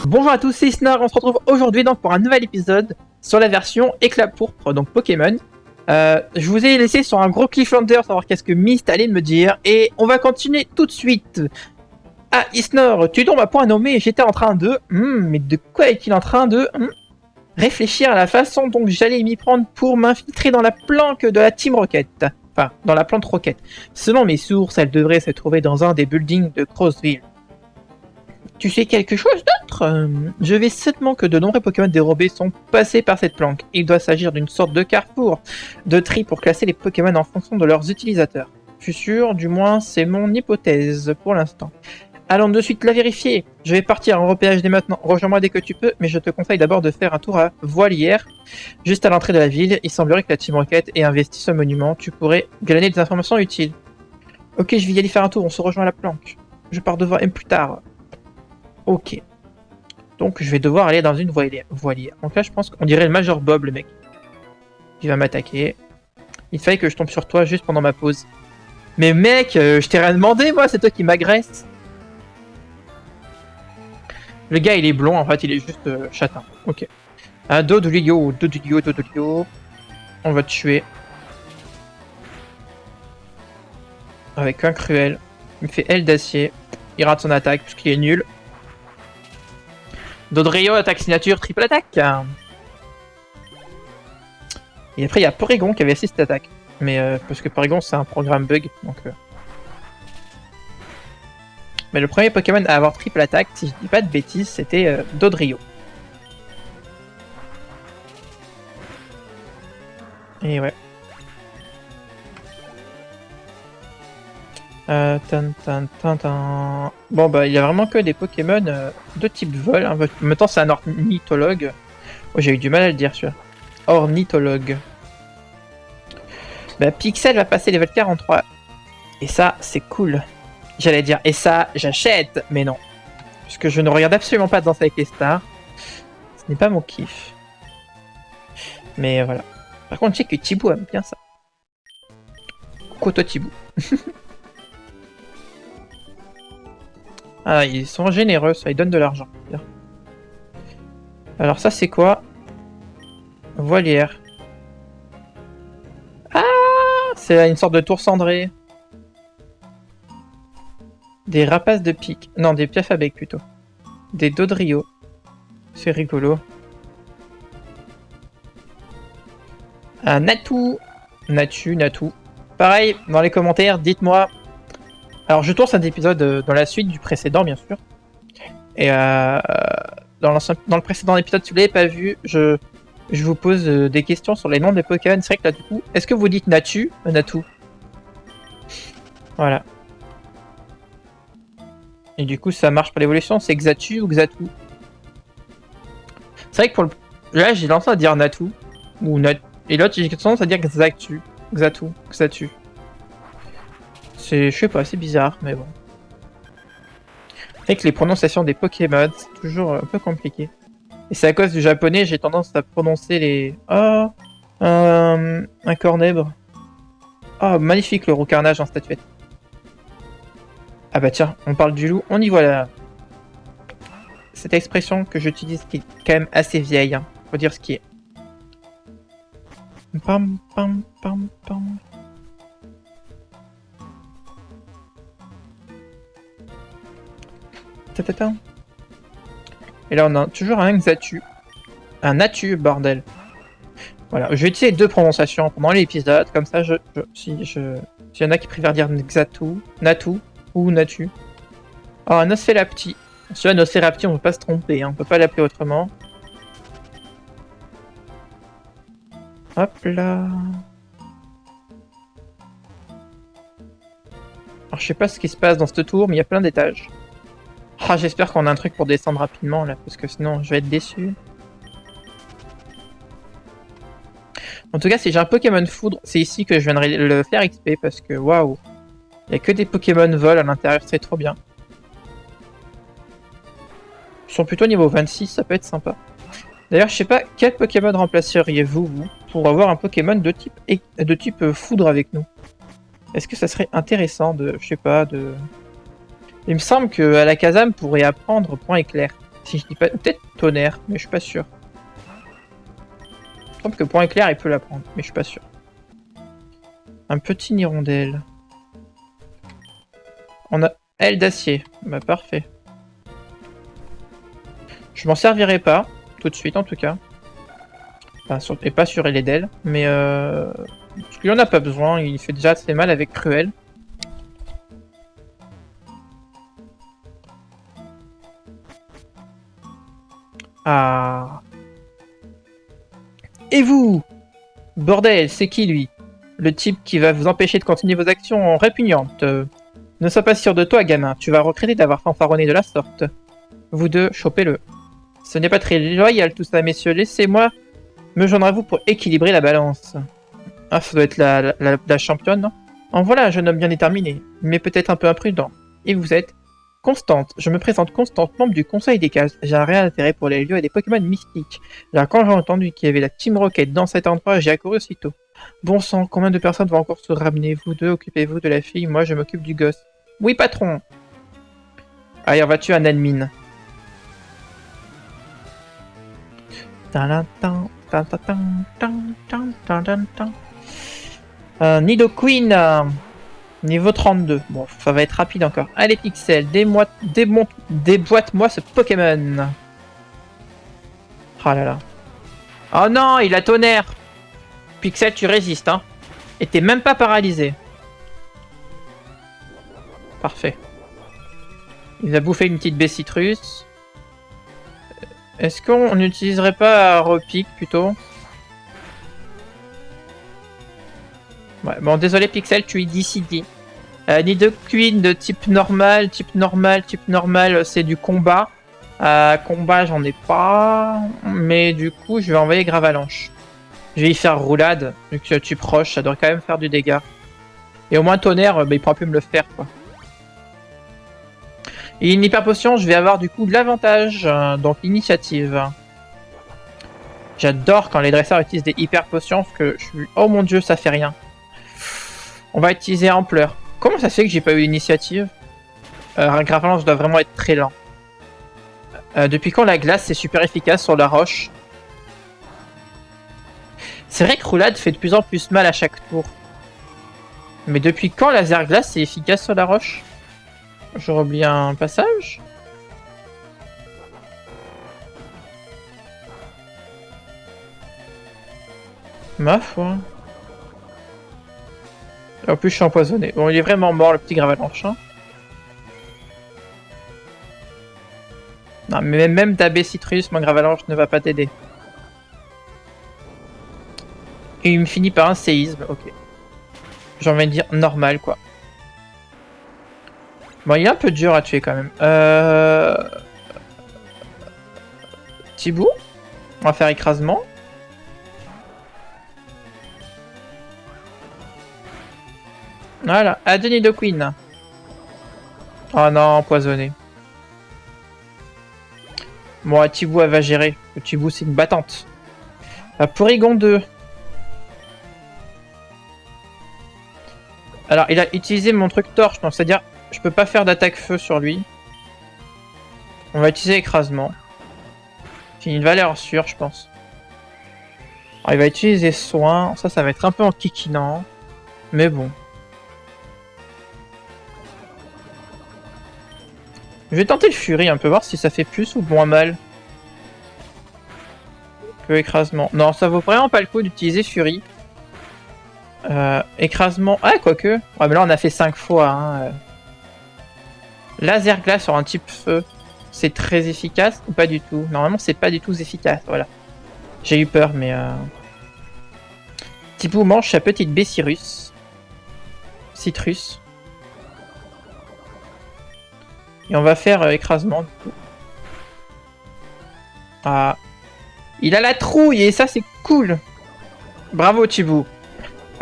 Bonjour à tous, c'est Isnar, on se retrouve aujourd'hui donc pour un nouvel épisode sur la version éclat pourpre, donc Pokémon. Je vous ai laissé sur un gros cliffhanger, savoir qu'est-ce que Mist allait me dire, et on va continuer tout de suite. Ah, Isnor, tu tombes à point nommé, j'étais en train de... mais de quoi est-il en train de... réfléchir à la façon dont j'allais m'y prendre pour m'infiltrer dans la planque de la Team Rocket. Enfin, dans la plante Rocket. Selon mes sources, elle devrait se trouver dans un des buildings de Crossville. Tu sais quelque chose d'autre? Je vais certainement que de nombreux Pokémon dérobés sont passés par cette planque. Il doit s'agir d'une sorte de carrefour, de tri pour classer les Pokémon en fonction de leurs utilisateurs. Je suis sûr, du moins c'est mon hypothèse pour l'instant. Allons de suite la vérifier. Je vais partir en repérage dès maintenant. Rejoins-moi dès que tu peux, mais je te conseille d'abord de faire un tour à Voilière, juste à l'entrée de la ville. Il semblerait que la Team Rocket ait investi ce monument. Tu pourrais glaner des informations utiles. Ok, je vais y aller faire un tour. On se rejoint à la planque. Je pars devant M plus tard. Ok. Donc je vais devoir aller dans une voilière. Donc là je pense qu'on dirait le Major Bob, le mec. Il va m'attaquer. Il fallait que je tombe sur toi juste pendant ma pause. Mais mec, je t'ai rien demandé moi, c'est toi qui m'agresse. Le gars il est blond, en fait il est juste châtain. Ok. Un Dodrio. On va te tuer. Avec un cruel. Il me fait aile d'acier. Il rate son attaque parce qu'il est nul. Dodrio, attaque signature, triple attaque. Et après, il y a Porygon qui avait 6 attaques. Mais parce que Porygon, c'est un programme bug. Donc, Mais le premier Pokémon à avoir triple attaque, si je dis pas de bêtises, c'était Dodrio. Et ouais. Bon bah il y a vraiment que des Pokémon de type vol. Hein. En même temps c'est un ornithologue. Oh, j'ai eu du mal à le dire celui-là. Ornithologue. Bah Pixel va passer level 43. Et ça c'est cool. J'allais dire et ça j'achète. Mais non. Puisque je ne regarde absolument pas Danse avec les stars. Ce n'est pas mon kiff. Mais voilà. Par contre je sais que Thibou aime bien ça. Coucou toi Thibou. Ah, ils sont généreux, ça, ils donnent de l'argent. Alors ça, c'est quoi? Voilière. Ah, c'est une sorte de tour cendré. Des rapaces de pique. Non, des piafs à bec plutôt. Des Dodrio. C'est rigolo. Un Natou. Natou. Pareil, dans les commentaires, dites-moi... Alors je tourne cet épisode dans la suite du précédent bien sûr. Et dans le précédent épisode, si vous l'avez pas vu, je vous pose des questions sur les noms des Pokémon. C'est vrai que là du coup, est-ce que vous dites Natou? Voilà. Et du coup ça marche pour l'évolution, c'est Xatu ou Xatu? C'est vrai que pour le... Là j'ai lancé à dire Natou. Ou Et l'autre j'ai tendance à dire Xatu. Je sais pas, c'est bizarre, mais bon. C'est vrai que les prononciations des Pokémon, c'est toujours un peu compliqué. Et c'est à cause du japonais, j'ai tendance à prononcer les... Oh, un cornèbre. Oh, magnifique le roucarnage en statuette. Ah bah tiens, on parle du loup, on y voit là. Cette expression que j'utilise qui est quand même assez vieille, hein. Faut dire ce qui est. Pam, pam, pam, pam. Et là on a toujours un Xatu. Un Natu, bordel. Voilà, je vais utiliser deux prononciations pendant l'épisode, comme ça s'il y en a qui préfèrent dire Xatu, Natu ou Natu. Oh, un Nosferapti. Celui-là, Nosferapti, on peut pas se tromper, hein, on peut pas l'appeler autrement. Hop là. Alors je sais pas ce qui se passe dans ce tour, mais il y a plein d'étages. Ah, j'espère qu'on a un truc pour descendre rapidement là, parce que sinon je vais être déçu. En tout cas, si j'ai un Pokémon Foudre, c'est ici que je viendrai le faire XP, parce que waouh, il y a que des Pokémon vol à l'intérieur, c'est trop bien. Ils sont plutôt niveau 26, ça peut être sympa. D'ailleurs, je sais pas, quel Pokémon remplaceriez-vous, vous, pour avoir un Pokémon de type Foudre avec nous? Est-ce que ça serait intéressant de, je sais pas, de... Il me semble que Alakazam pourrait apprendre Point Éclair. Si je dis pas... Peut-être tonnerre, mais je suis pas sûr. Je trouve que point éclair, il peut la prendre, mais je suis pas sûr. Un petit hirondelle. On a aile d'acier. Bah parfait. Je m'en servirai pas, tout de suite en tout cas. Enfin, et pas sur aile d'ailes, mais parce qu'il en a pas besoin, il fait déjà assez mal avec Cruel. Ah. Et vous? Bordel, c'est qui lui? Le type qui va vous empêcher de continuer vos actions répugnantes. Ne sois pas sûr de toi, gamin, tu vas regretter d'avoir fanfaronné de la sorte. Vous deux, chopez-le. Ce n'est pas très loyal tout ça, messieurs, laissez-moi me joindre à vous pour équilibrer la balance. Ah, ça doit être la championne, non? En voilà un jeune homme bien déterminé, mais peut-être un peu imprudent. Et vous êtes? Constante. Je me présente Constante, membre du Conseil des Cases. J'ai un réel intérêt pour les lieux et les Pokémon mystiques. Alors quand j'ai entendu qu'il y avait la Team Rocket dans cet endroit, j'ai accouru aussitôt. Bon sang, combien de personnes vont encore se ramener? Vous deux, occupez-vous de la fille, moi je m'occupe du gosse. Oui, patron. Allez, on va tuer un admin. Nidoqueen, niveau 32. Bon, ça va être rapide encore. Allez, Pixel, déboîte-moi ce Pokémon. Oh là là. Oh non, il a tonnerre. Pixel, tu résistes, hein. Et t'es même pas paralysé. Parfait. Il a bouffé une petite baie citrus. Est-ce qu'on n'utiliserait pas Repique plutôt? Ouais, bon, désolé Pixel, tu es décidé. Nidoqueen de type normal, c'est du combat. Combat, j'en ai pas. Mais du coup, je vais envoyer Gravalanche. Je vais y faire roulade, vu que tu es proche, ça doit quand même faire du dégât. Et au moins tonnerre, bah, il pourra plus me le faire, quoi. Et une hyper potion, je vais avoir du coup de l'avantage, donc l'initiative. J'adore quand les dresseurs utilisent des hyper potions, parce que je suis... Oh mon dieu, ça fait rien. On va utiliser Ampleur. Comment ça se fait que j'ai pas eu l'initiative? Gravalanche doit vraiment être très lent. Depuis quand la glace c'est super efficace sur la roche? C'est vrai que roulade fait de plus en plus mal à chaque tour. Mais depuis quand laser glace c'est efficace sur la roche? J'aurais oublié un passage. Ma foi. En plus je suis empoisonné. Bon, il est vraiment mort le petit Gravalanche. Hein. Non mais même ta baie citrus, mon Gravalanche ne va pas t'aider. Et il me finit par un séisme, ok. J'ai envie de dire normal quoi. Bon, il est un peu dur à tuer quand même. Thibaut. On va faire écrasement. Voilà, adieu Nidoqueen. Oh non, empoisonné. Bon, Thibaut, elle va gérer. Le Thibaut, c'est une battante. Porygon 2. Alors, il a utilisé mon truc torche, donc c'est-à-dire, je peux pas faire d'attaque feu sur lui. On va utiliser écrasement. C'est une valeur sûre, je pense. Alors, il va utiliser soin. Ça va être un peu enquiquinant. Mais bon. Je vais tenter le Fury un peu, voir si ça fait plus ou moins mal. Que écrasement. Non, ça vaut vraiment pas le coup d'utiliser Fury. Écrasement. Ah, quoique. Ouais, mais là, on a fait 5 fois. Hein. Laser glace sur un type feu. C'est très efficace ou pas du tout? Normalement, c'est pas du tout efficace. Voilà. J'ai eu peur, mais. Thibaut mange sa petite baie citrus. Et on va faire écrasement, du coup. Ah. Il a la trouille, et ça, c'est cool. Bravo, Thibaut.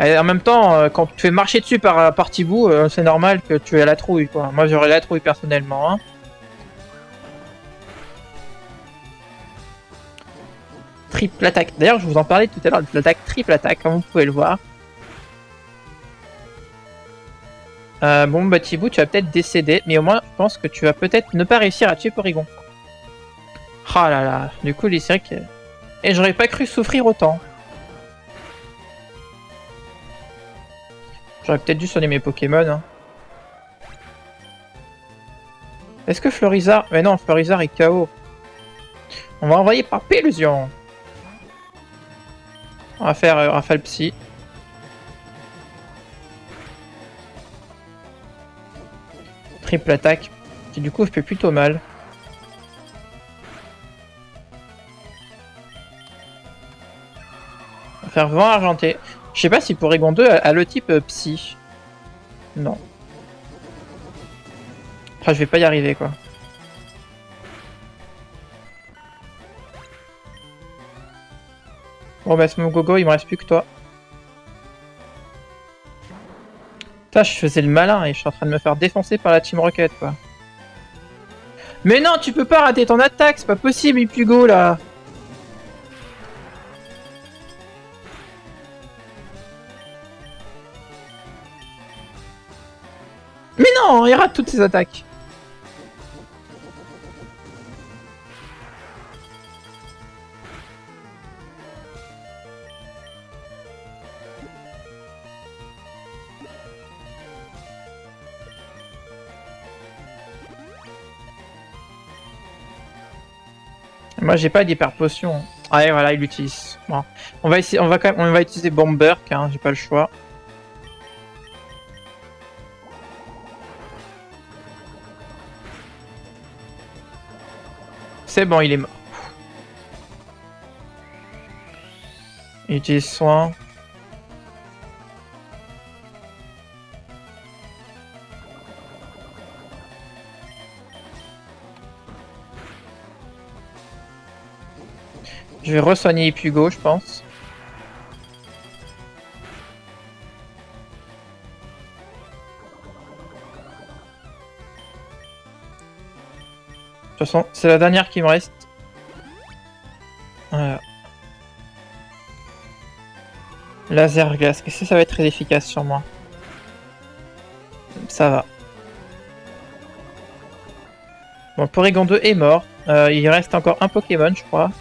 Et en même temps, quand tu te fais marcher dessus par Thibaut, c'est normal que tu aies la trouille, quoi. Moi, j'aurais la trouille, personnellement. Hein. Triple attaque. D'ailleurs, je vous en parlais tout à l'heure de l'attaque triple attaque, comme vous pouvez le voir. Bon, bah Thibaut, tu vas peut-être décéder, mais au moins, je pense que tu vas peut-être ne pas réussir à tuer Porygon. Ah là là, du coup, c'est vrai que... Et j'aurais pas cru souffrir autant. J'aurais peut-être dû soigner mes Pokémon. Hein. Est-ce que Florizard... Mais non, Florizard est KO. On va envoyer par Pélusion. On va faire Rafale Psy. Triple attaque. Qui du coup fait plutôt mal. On va faire vent argenté. Je sais pas si Porygon 2 a le type Psy. Non. Enfin, je vais pas y arriver quoi. Bon bah Smogogo, il me reste plus que toi. Putain, je faisais le malin et je suis en train de me faire défoncer par la Team Rocket quoi. Mais non, tu peux pas rater ton attaque, c'est pas possible, Ipugo là. Mais non, il rate toutes ses attaques. Moi j'ai pas d'hyper potion. Ah ouais, voilà, il l'utilise. Bon. On va essayer, on va utiliser Bomberk, hein, j'ai pas le choix. C'est bon, il est mort. Il utilise soin. Je vais re-soigner Ipugo, je pense. De toute façon, c'est la dernière qui me reste. Voilà. Laser glace, qu'est-ce que ça va être très efficace sur moi? Ça va. Bon, Porygon 2 est mort. Il reste encore un Pokémon, je crois.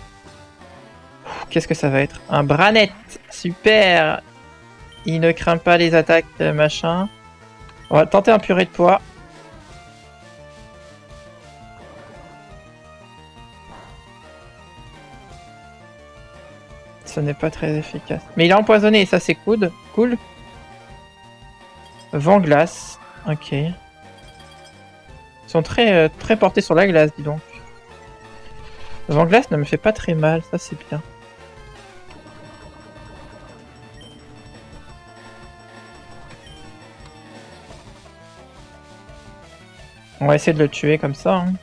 Qu'est-ce que ça va être? Un Branette. Super. Il ne craint pas les attaques, machin. On va tenter un purée de poids. Ce n'est pas très efficace. Mais il est empoisonné, ça c'est cool. Cool. Vent glace. Ok. Ils sont très, très portés sur la glace, dis donc. Vent glace ne me fait pas très mal, ça c'est bien. On va essayer de le tuer comme ça. Hein.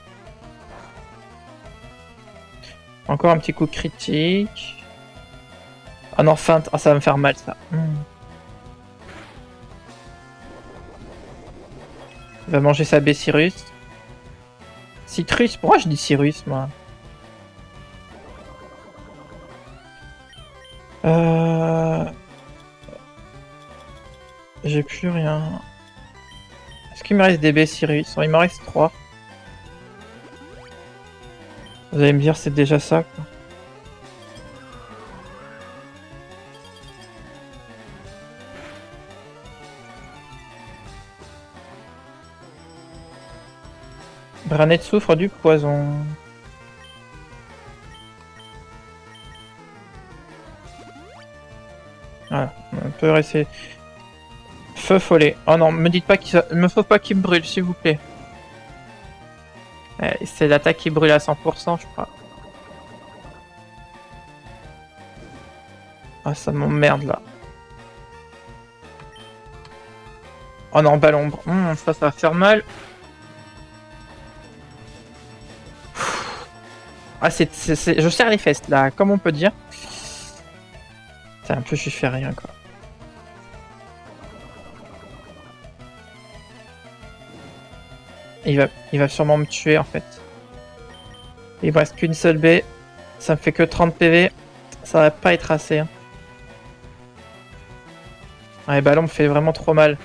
Encore un petit coup critique. Ah non, feinte. Ah, ça va me faire mal ça. Il va manger sa Cyrus. Citrus, pourquoi je dis Cyrus moi? J'ai plus rien. Est-ce qu'il me reste des Cyrus? Il me reste 3. Vous allez me dire c'est déjà ça quoi. Branette souffre du poison. Voilà, on peut rester. Feu follet. Oh non, me dites pas qu'il me faut pas qu'il me brûle, s'il vous plaît. C'est l'attaque qui brûle à 100%, je crois. Ah, ça m'emmerde là. Oh non, ballon. Ça va faire mal. Ah, je serre les fesses là, comme on peut dire. C'est un peu, je fais rien quoi. Il va sûrement me tuer en fait. Il me reste qu'une seule baie. Ça me fait que 30 PV. Ça va pas être assez. Hein. Ouais, ballon me fait vraiment trop mal.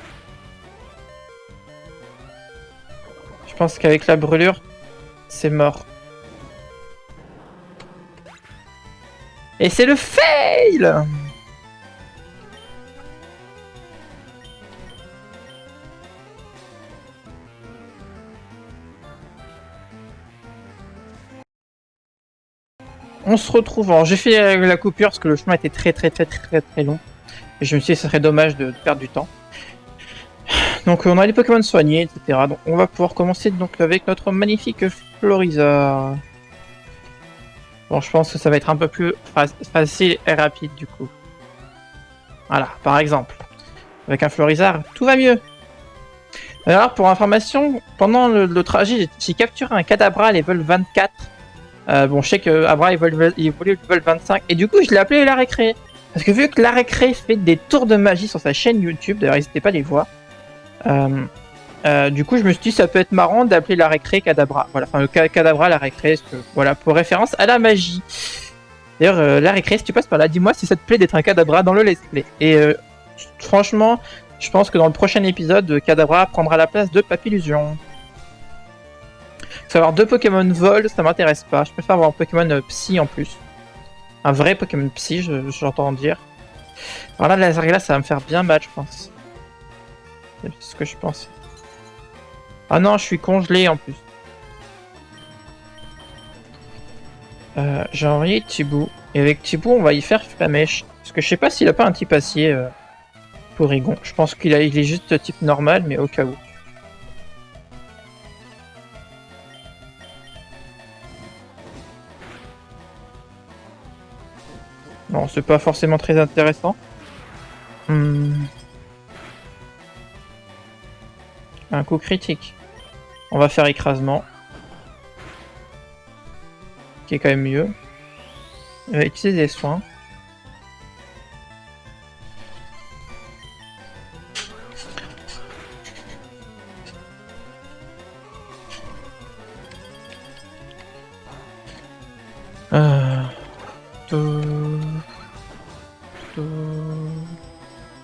Je pense qu'avec la brûlure, c'est mort. Et c'est le fail. On se retrouve. Alors, j'ai fait la coupure parce que le chemin était très long. Et je me suis dit que ce serait dommage de perdre du temps. Donc on a les Pokémon soignés, etc. Donc on va pouvoir commencer donc avec notre magnifique Florizarre. Bon, je pense que ça va être un peu plus facile et rapide du coup. Voilà, par exemple. Avec un Florizarre, tout va mieux. Alors pour information, pendant le trajet, j'ai capturé un Kadabra level 24. Bon, je sais que Abra évolue level 25 et du coup je l'ai appelé la récré. Parce que vu que la récré fait des tours de magie sur sa chaîne YouTube, d'ailleurs n'hésitez pas à les voir. Du coup je me suis dit ça peut être marrant d'appeler la récré Kadabra. Voilà, enfin le Kadabra la récré, voilà, pour référence à la magie. D'ailleurs la récré, si tu passes par là, dis-moi si ça te plaît d'être un Kadabra dans le let's play. Et franchement, je pense que dans le prochain épisode, Kadabra prendra la place de Papillusion. Savoir 2 Pokémon vol, ça m'intéresse pas. Je préfère avoir un Pokémon psy en plus. Un vrai Pokémon psy, j'entends dire. Alors là, la Zargla, ça va me faire bien mal, je pense. C'est ce que je pense. Ah non, je suis congelé en plus. J'ai envoyé Thibou. Et avec Thibou, on va y faire Flamèche. Parce que je sais pas s'il a pas un type acier pour Rigon. Je pense qu'il est juste type normal, mais au cas où. Bon, c'est pas forcément très intéressant. Un coup critique. On va faire écrasement. Qui est quand même mieux. On va utiliser des soins.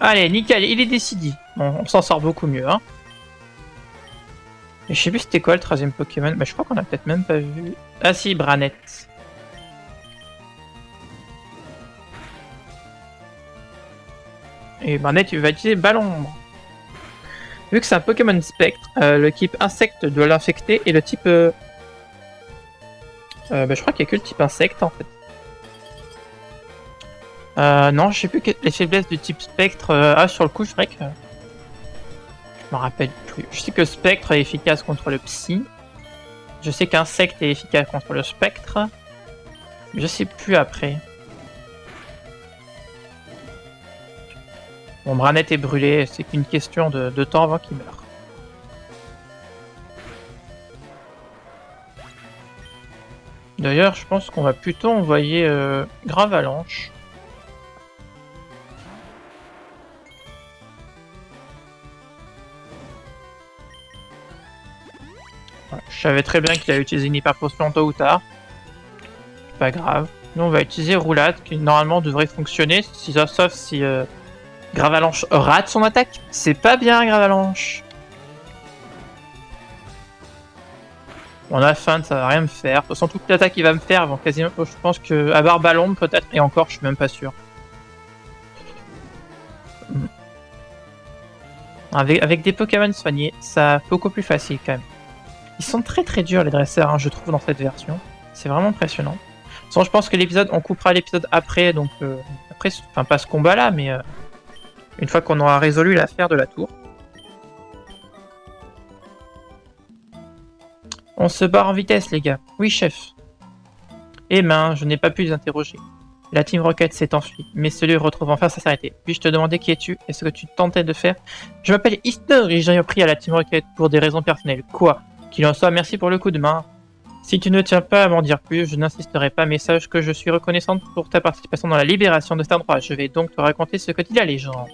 Allez, nickel, il est décidé. Bon, on s'en sort beaucoup mieux, hein. Et je sais plus c'était quoi le 13ème Pokémon. Bah, je crois qu'on a peut-être même pas vu. Ah si, Branette. Et Branette, il va utiliser Ballon. Vu que c'est un Pokémon Spectre, le type Insecte doit l'infecter et le type... bah, je crois qu'il n'y a que le type Insecte en fait. Non, je sais plus les faiblesses du type Spectre. Ah, sur le coup, je dirais que... Je me rappelle plus. Je sais que Spectre est efficace contre le Psy. Je sais qu'Insecte est efficace contre le Spectre. Je sais plus après. Bon, Branette est brûlé, c'est qu'une question de temps avant qu'il meure. D'ailleurs, je pense qu'on va plutôt envoyer Gravalanche. Voilà, je savais très bien qu'il allait utiliser une hyper potion tôt ou tard. Pas grave. Nous, on va utiliser Roulade, qui normalement devrait fonctionner, sauf si Gravalanche rate son attaque. C'est pas bien, Gravalanche. On a feinte, ça va rien me faire. De toute façon, toute l'attaque qu'il va me faire, bon, quasiment, je pense que à barre ballon peut-être, et encore, je suis même pas sûr. Avec des Pokémon soignés, c'est beaucoup plus facile quand même. Ils sont très durs les dresseurs, hein, je trouve, dans cette version. C'est vraiment impressionnant. De toute façon, je pense que l'épisode, on coupera l'épisode après, donc après, enfin pas ce combat-là, mais une fois qu'on aura résolu l'affaire de la tour. On se barre en vitesse, les gars. Oui, chef. Eh ben, je n'ai pas pu les interroger. La Team Rocket s'est enfuie, mais celui retrouve enfin sa sérénité. Puis-je te demander qui es-tu et ce que tu tentais de faire? Je m'appelle Easter et j'ai appris à la Team Rocket pour des raisons personnelles. Quoi qu'il en soit, merci pour le coup de main. Si tu ne tiens pas à m'en dire plus, je n'insisterai pas, mais sache que je suis reconnaissante pour ta participation dans la libération de cet endroit. Je vais donc te raconter ce que dit la légende.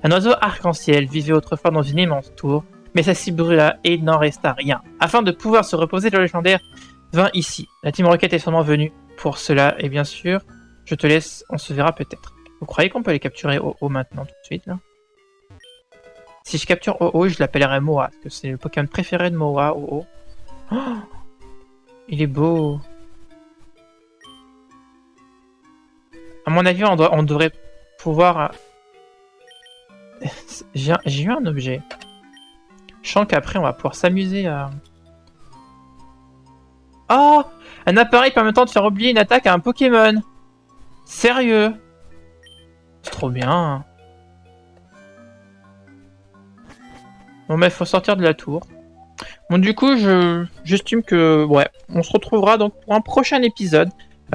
Un oiseau arc-en-ciel vivait autrefois dans une immense tour, mais ça s'y brûla et il n'en resta rien. Afin de pouvoir se reposer, le légendaire vint ici. La Team Rocket est sûrement venue pour cela, et bien sûr, je te laisse, on se verra peut-être. Vous croyez qu'on peut les capturer Oh maintenant, tout de suite, là? Si je capture Oh, je l'appellerai Moa, parce que c'est le Pokémon préféré de Moa, Oh. Oh, il est beau. À mon avis, on devrait pouvoir... J'ai eu un objet. Je sens qu'après, on va pouvoir s'amuser à... Oh! Un appareil permettant de faire oublier une attaque à un Pokémon. Sérieux? C'est trop bien. Bon, mais il faut sortir de la tour. Bon, du coup, j'estime que... Ouais, on se retrouvera donc pour un prochain épisode.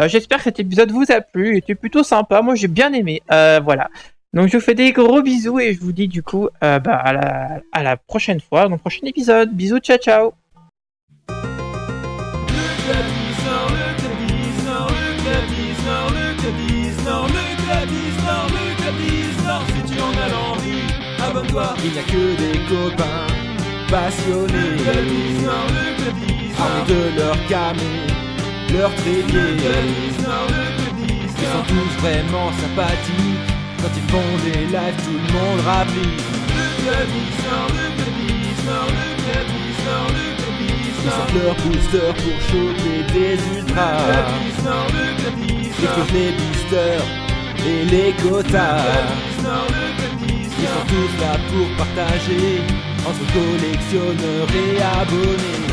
J'espère que cet épisode vous a plu. Il était plutôt sympa. Moi, j'ai bien aimé. Voilà. Donc, je vous fais des gros bisous et je vous dis du coup à la prochaine fois, dans le prochain épisode. Bisous, ciao, ciao! Si tu en as l'envie, abonne-toi. Il n'y a que des copains passionnés, armés de leur camé, leur trépied. Ils sont tous vraiment sympathiques. Quand ils font des lives, tout le monde rapplique. Ils sortent leur booster pour choper des ultras. Ils trouvent les boosters et les quotas. Ils sont tous là pour partager entre collectionneurs et abonnés.